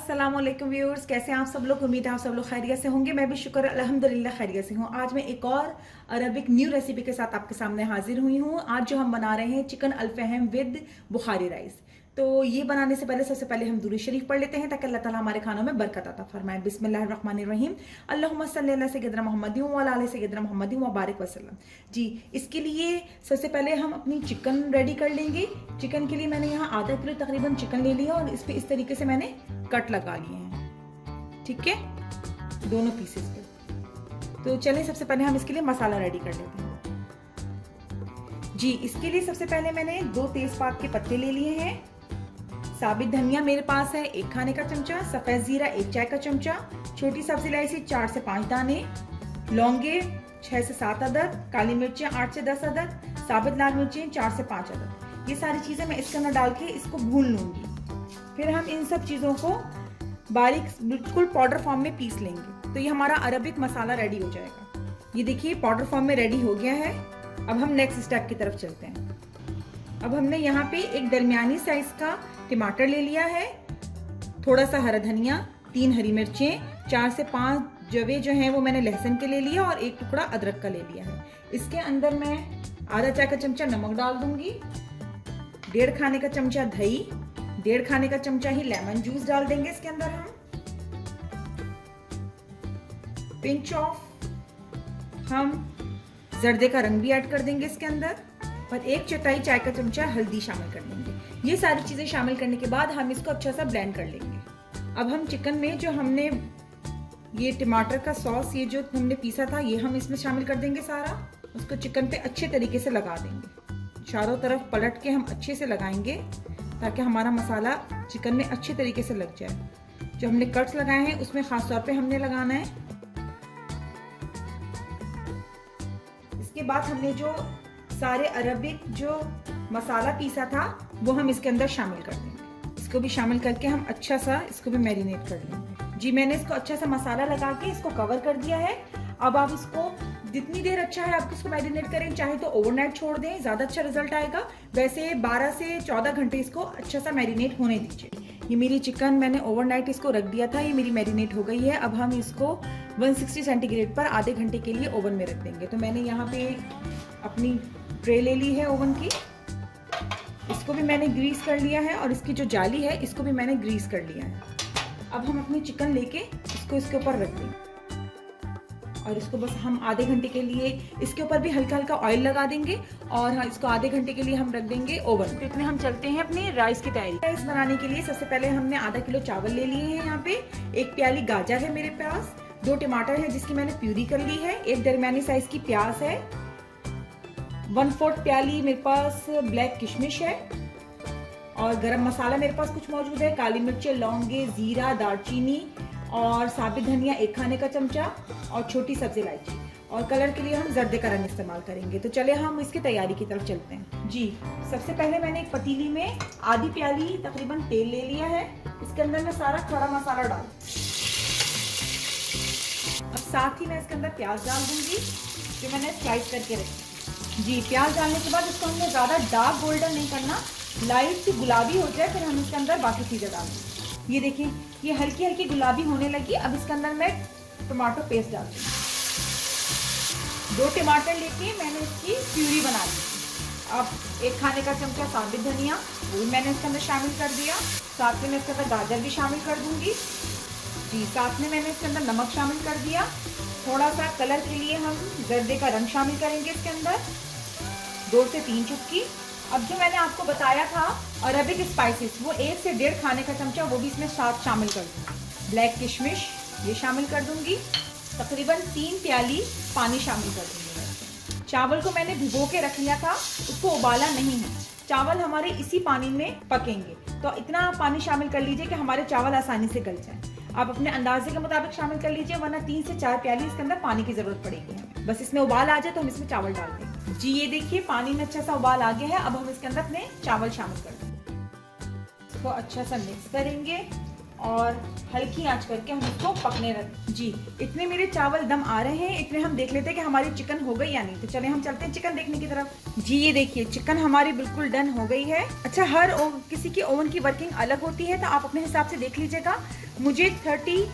अस्सलाम वालेकुम व्यूअर्स, कैसे हैं आप सब लोग। उम्मीद है आप सब लोग खैरियत से होंगे। मैं भी शुक्र अल्हम्दुलिल्लाह खैरियत से हूँ। आज मैं एक और अरबिक न्यू रेसिपी के साथ आपके सामने हाजिर हुई हूँ। आज जो हम बना रहे हैं चिकन अल्फहम विद बुखारी राइस। तो ये बनाने से पहले सबसे पहले हम दुरूद शरीफ पढ़ लेते हैं ताकि अल्लाह ताला हमारे खानों में बरकत अता फरमाए। बिस्मिल्लाहिर्रहमानिर्रहीम। अल्लाहुम्मा सल्ली अला सय्यिदना मुहम्मदिन व अला आलि सय्यिदना मुहम्मदिन व बारिक वसल्लम। जी, इसके लिए सबसे पहले हम अपनी चिकन रेडी कर लेंगे। चिकन के लिए मैंने यहाँ आधा किलो तकरीबन चिकन ले लिया और इस पे इस तरीके से मैंने कट लगा लिए हैं, ठीक है, दोनों पीसेस पे। तो चलिए सबसे पहले हम इसके लिए मसाला रेडी कर लेते हैं। जी, इसके लिए सबसे पहले मैंने 2 तेजपात के पत्ते ले लिए हैं। साबित धनिया मेरे पास है 1 खाने का चमचा, सफेद जीरा 1 चाय का चमचा, छोटी सब्जी इलायची 4 से 5 दाने, लौंगे 6 से 7 अदद, काली मिर्चें 8 से 10 अदद, साबित लाल मिर्चें 4 से 5 अदद। ये सारी चीजें मैं इसके अंदर डाल के इसको भून लूंगी। फिर हम इन सब चीजों को बारीक बिल्कुल पाउडर फॉर्म में पीस लेंगे। तो ये हमारा अरबिक मसाला रेडी हो जाएगा। ये देखिए पाउडर फॉर्म में रेडी हो गया है। अब हम नेक्स्ट स्टेप की तरफ चलते हैं। अब हमने यहाँ पे एक दरमियानी साइज का टमाटर ले लिया है, थोड़ा सा हरा धनिया, 3 हरी मिर्चें, 4 से 5 जवे जो हैं वो मैंने लहसुन के ले लिया और 1 टुकड़ा अदरक का ले लिया है। इसके अंदर मैं आधा चाय का चमचा नमक डाल दूंगी, 1.5 खाने का चमचा दही, 1.5 खाने का चमचा ही लेमन जूस डाल देंगे इसके अंदर हम, पिंच ऑफ हम जर्दे का रंग भी ऐड कर देंगे इसके अंदर और 1 चौथाई चाय का चमचा हल्दी शामिल कर देंगे। ये सारी चीजें शामिल करने के बाद हम इसको अच्छा सा ब्लेंड कर लेंगे। अब हम चिकन में जो हमने ये टमाटर का सॉस ये जो हमने पीसा था ये हम इसमें शामिल कर देंगे सारा। उसको चिकन पे अच्छे तरीके से लगा देंगे, चारों तरफ पलट के हम अच्छे से लगाएंगे ताकि हमारा मसाला चिकन में अच्छे तरीके से लग जाए। जो हमने कट्स लगाए हैं उसमें खास तौर पे हमने लगाना है। इसके बाद हमने जो सारे अरबिक जो मसाला पीसा था वो हम इसके अंदर शामिल कर देंगे। इसको भी शामिल करके हम अच्छा सा इसको भी मैरिनेट कर लेंगे। जी, मैंने इसको अच्छा सा मसाला लगा के इसको कवर कर दिया है। अब आप इसको जितनी देर अच्छा है आप इसको मैरिनेट करें, चाहे तो ओवरनाइट छोड़ दें, ज्यादा अच्छा रिजल्ट आएगा। वैसे 12 से 14 घंटे इसको अच्छा सा मैरिनेट होने दीजिए। ये मेरी चिकन मैंने ओवरनाइट इसको रख दिया था, ये मेरी मैरिनेट हो गई है। अब हम इसको 160 सेंटीग्रेड पर आधे घंटे के लिए ओवन में रख देंगे। तो मैंने यहाँ पे अपनी ट्रे ले ली है ओवन की, इसको भी मैंने ग्रीस कर लिया है और इसकी जो जाली है इसको भी मैंने ग्रीस कर लिया है। अब हम अपनी चिकन लेके इसको इसके ऊपर रख देंगे और इसको बस हम आधे घंटे के लिए इसके ऊपर भी हल्का हल्का ऑयल लगा देंगे और हाँ, इसको आधे घंटे के लिए हम रख देंगे ओवन। तो इतने हम चलते हैं अपने राइस की तैयारी। राइस बनाने के लिए सबसे पहले हमने आधा किलो चावल ले लिए हैं। यहाँ पे 1 प्याली गाजर है मेरे पास, 2 टमाटर है जिसकी मैंने प्यूरी कर ली है, 1 दरमियानी साइज की प्याज है, 1/4 प्याली मेरे पास ब्लैक किशमिश है और गरम मसाला मेरे पास कुछ मौजूद है, काली मिर्चें, लौंगे, जीरा, दालचीनी और साबित धनिया 1 खाने का चमचा और छोटी सब्जी इलायची। और कलर के लिए हम जर्दे का रंग इस्तेमाल करेंगे। तो चले हम इसकी तैयारी की तरफ चलते हैं। जी, सबसे पहले मैंने एक पतीली में आधी प्याली तकरीबन तेल ले लिया है। इसके अंदर मैं सारा खड़ा मसाला डाल, अब साथ ही मैं इसके अंदर प्याज डाल दूंगी जो मैंने स्लाइस करके रखी। जी, प्याज डालने के बाद इसको हमने ज्यादा डार्क गोल्डन नहीं करना, लाइट सी गुलाबी हो जाए फिर हम इसके अंदर बाकी चीजें डाल देंगे। ये देखिए ये हल्की हल्की गुलाबी होने लगी। अब इसके अंदर मैं टमाटो पेस्ट डाल दूंगी। 2 टमाटर लेके मैंने इसकी प्यूरी बना ली। अब 1 खाने का चमचा साबित धनिया वो भी मैंने इसके अंदर शामिल कर दिया। साथ में मैं इसके अंदर गाजर भी शामिल कर दूंगी। जी, साथ में मैंने इसके अंदर नमक शामिल कर दिया। थोड़ा सा कलर के लिए हम जर्दे का रंग शामिल करेंगे इसके अंदर, 2 से 3 चुटकी। अब जो मैंने आपको बताया था अरबिक स्पाइसेस वो 1 से 1.5 खाने का चमचा वो भी इसमें साथ शामिल कर दूंगी। ब्लैक किशमिश ये शामिल कर दूंगी। तकरीबन 3 प्याली पानी शामिल कर दूंगी। चावल को मैंने भिगो के रख लिया था, उसको उबाला नहीं है, चावल हमारे इसी पानी में पकेंगे। तो इतना पानी शामिल कर लीजिए कि हमारे चावल आसानी से गल जाए। आप अपने अंदाजे के मुताबिक शामिल कर लीजिए, वरना 3 से 4 प्याली इसके अंदर पानी की जरूरत पड़ेगी हमें। बस इसमें उबाल आ जाए तो हम इसमें चावल डाल देंगे। जी, ये देखिए पानी में अच्छा सा उबाल आ गया है। अब हम इसके अंदर अपने चावल शामिल कर देंगे, इसको अच्छा सा मिक्स करेंगे। और हल्की आंच करके हम इसको पकने रखें। जी, इतने मेरे चावल दम आ रहे हैं, इतने हम देख लेते हैं कि हमारी चिकन हो गई या नहीं। तो चले हम चलते हैं चिकन देखने की तरफ। जी ये देखिए चिकन हमारी बिल्कुल डन हो गई है। अच्छा, हर किसी की ओवन की वर्किंग अलग होती है, तो आप अपने हिसाब से देख लीजिएगा। मुझे 30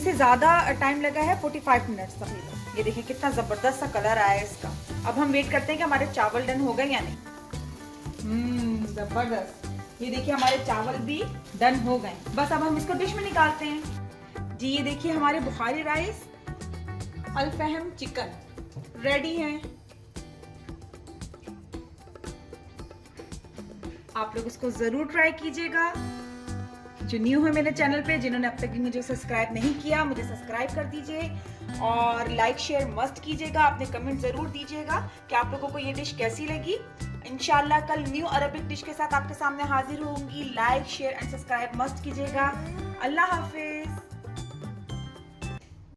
से ज़्यादा टाइम लगा है, 45 मिनट्स तक। ये देखिए कितना ज़बरदस्त सा कलर आया है इसका। अब हम वेट करते हैं कि हमारे चावल डन हो गए या नहीं। ज़बरदस्त, ये देखिए हमारे चावल भी डन हो गए। बस अब हम इसको डिश में निकालते हैं। जी ये देखिए हमारे बुखारी राइस अल फहम चिकन रेडी है। आप लोग इसको जरूर ट्राई कीजिएगा। जो न्यू है मेरे चैनल पे, जिन्होंने अब तक मुझे सब्सक्राइब नहीं किया, मुझे सब्सक्राइब कर दीजिए और लाइक शेयर मस्ट कीजिएगा। अपने कमेंट जरूर दीजिएगा कि आप लोगों को ये डिश कैसी लगी। इंशाल्लाह कल न्यू अरबिक डिश के साथ आपके सामने हाजिर होंगी। Like share and subscribe must कीजिएगा। अल्लाह हाफिज।